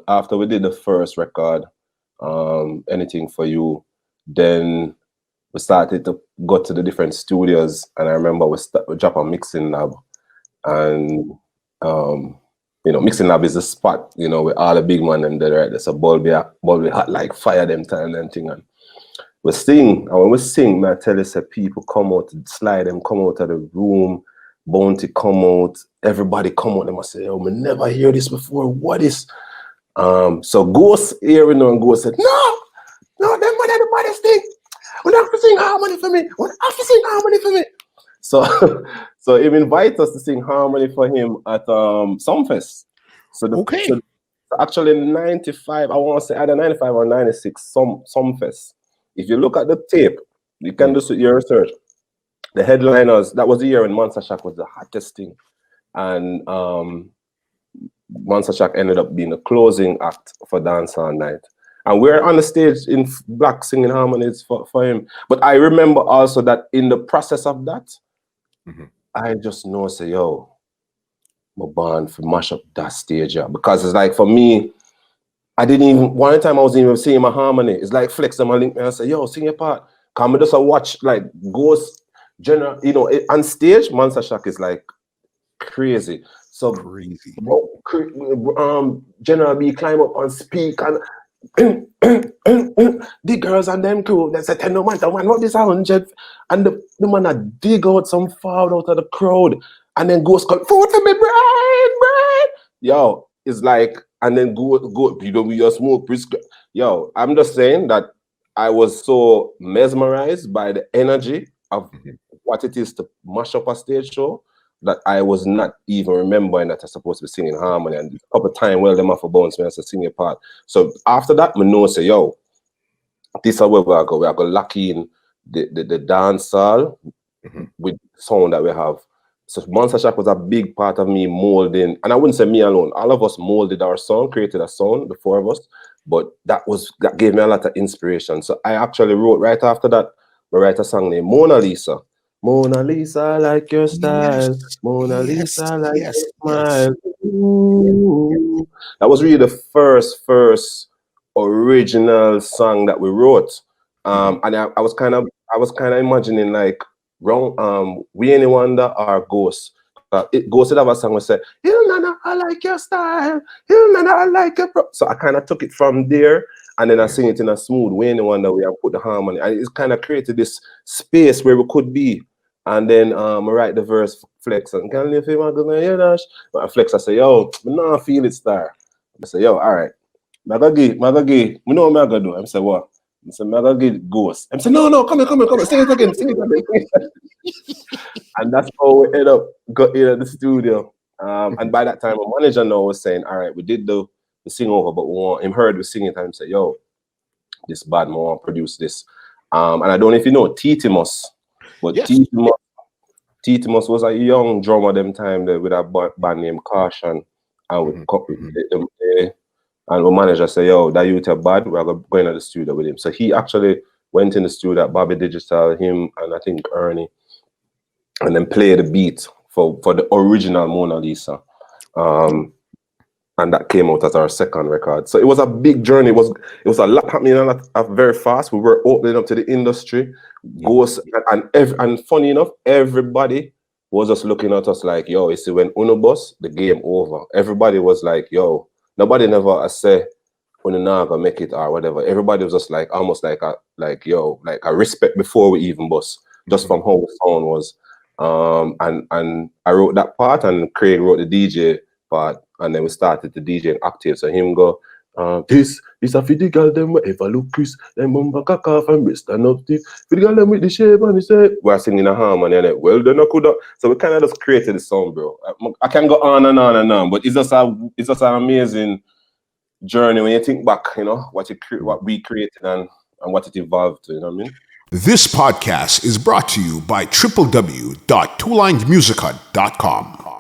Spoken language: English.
after we did the first record, Anything for You, then we started to go to the different studios, and I remember we drop a mixing lab, and mixing lab is a spot, with all the big man and there, right? There's a bulb hot like fire them time and thing, and we sing, and when we sing, man, I tell you, say people come out, slide them, come out of the room, Bounty come out, everybody come out, they must say, oh, we never hear this before, what is? So Ghost hearing and Ghost said, no, them man are the baddest thing. We have to sing harmony for me. We have to sing harmony for me. So he invited us to sing harmony for him at Sumfest. So actually 95, I want to say either 95 or 96, Sumfest. If you look at the tape, you can do your research. The headliners, that was the year when Monster Shack was the hottest thing. And Monster Shack ended up being the closing act for Dancehall Night. And we're on the stage in black singing harmonies for him. But I remember also that in the process of that, I just know, say, yo, I'm born for mash up that stage, yeah. Because it's like, for me, I didn't even, one time I wasn't even singing my harmony. It's like Flex them and link me and say, yo, sing your part. Come just watch like Ghost General, on stage, Monster Shack is like crazy. So crazy. General B climb up and speak and the girls and them crew, they said, no matter man, what is 100? And the man a dig out some foul out of the crowd, and then Ghost call, food for me, Brian. Yo, it's like, and then go, with your smoke prescription. Yo, I'm just saying that I was so mesmerized by the energy of what it is to mash up a stage show that I was not even remembering that I'm supposed to be singing harmony. And a couple of times, well, them off a bounce me and say, sing your part. So after that, I know, say, yo, this is where we are going. We are going to lock in the dancehall with sound that we have. So Monster Shack was a big part of me molding, and I wouldn't say me alone. All of us molded our sound, created a sound, the four of us. But that gave me a lot of inspiration. So I actually wrote right after that, I write a song named Mona Lisa. Mona Lisa, I like your style. Yes. Mona Lisa, I like your smile. Ooh. That was really the first original song that we wrote. And I was kind of imagining like We Any Wonder or Ghost. Ghost would have a song we say, Hill Nana, I like your style. Hill Nana, I like your So I kind of took it from there. And then I sing it in a smooth way, in one that we have put the harmony. And it's kind of created this space where we could be. And then I write the verse, Flex, and can you feel my good man, Dash? Flex, I say, yo, I now feel it, star. I say, yo, all right. I know what I'm going to do. I say, what? I say, I'm going to get Ghost. I say, no, come here. Sing it again. And that's how we end up got in the studio. And by that time, my manager now was saying, all right, we did the sing over, but we want him heard we sing it and say, yo, this bad man want to produce this. And I don't know if you know T.T.Mos, but yes. T.T.Mos was a young drummer them time there with a band named Caution, and we and my manager said, yo, that youth are bad, we're going to the studio with him. So he actually went in the studio at Bobby Digital, him and I think Ernie, and then played the beat for the original Mona Lisa. And that came out as our second record. So it was a big journey. It was a lot happening a lot very fast. We were opening up to the industry. Ghost and funny enough, everybody was just looking at us like, yo, you see, when Uno bus, the game over. Everybody was like, yo, nobody never say, Uno not gonna make it or whatever. Everybody was just like, almost like a respect before we even bus, just from how the sound was. And I wrote that part, and Craig wrote the DJ part, and then we started the DJ in octave. So him go, this is a for the girl them wherever look Chris, them bumper cock off and breast and up deep. For the girl them with the shape and he said, we're singing a harmony and well then I could have. So we kind of just created the song, bro. I can go on and on and on, but it's just an amazing journey when you think back, what we created and what it evolved to, you know what I mean? This podcast is brought to you by www.twolinedmusichut.com.